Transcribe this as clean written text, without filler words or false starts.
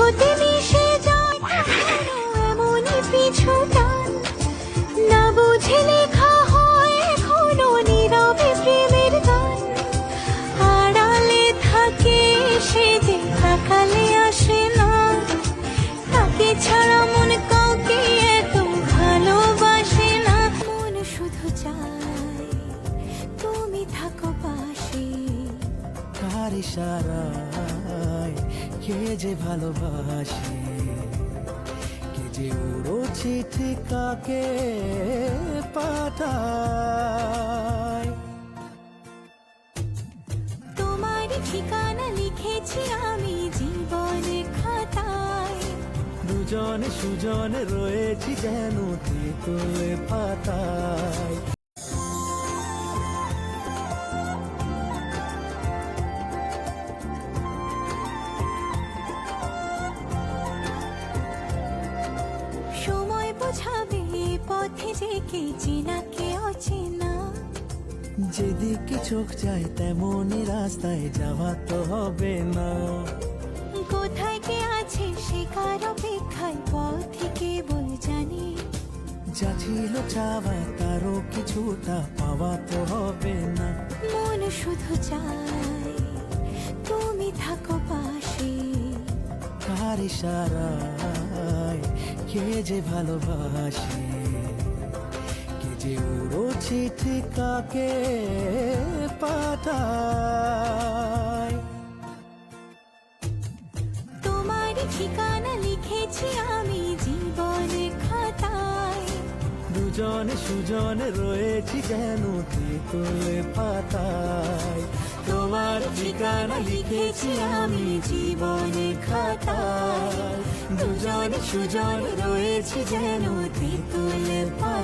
আলোতে মিশে যায় এমনই পিছু টান, না বুঝে লেখা হয় এখনো নীরবে প্রেমের গান। আড়ালে থাকে সে যে তাকালে আসে না, তাকে ছাড়া মন কাউকে এত ভালোবাসে না। মন শুধু চায় তুমি থাকো পাশে, কার ইশারায় কে যে ভালোবাসে, কে যে উড়ো চিঠি কাকে পাঠায়। তোমার ঠিকানা লিখেছি আমি জীবনের খাতায়, দুজনে সুজনে রয়েছি যেন তেঁতুলে পাতায়। সময় বোঝাবে পথে যে কে চেনা কে অচেনা। যেদিকে চোখ যায় তেমনই রাস্তায় যাওয়া তো হবে না। কোথায় কে আছে সে কার অপেক্ষায় পথে কেবল জানে। যা ছিল চাওয়া তারও কিছুটা পাওয়া তো হবে না। মন শুধু চায় তুমি থাকো পাশে, কার ইশারায় কে যে ভালোবাসে, কে যে উড়ো চিঠি কাকে পাঠায়। তোমার ঠিকানা লিখেছি আমি জীবনের খাতায়, দুজনে সুজনে রয়েছি যেন তেঁতুলে পাতায়। তোমার ঠিকানা লিখেছি আমি জীবনের খাতায়, দুজনে সুজনে রয়েছি যেন তেঁতুলে পাতায়।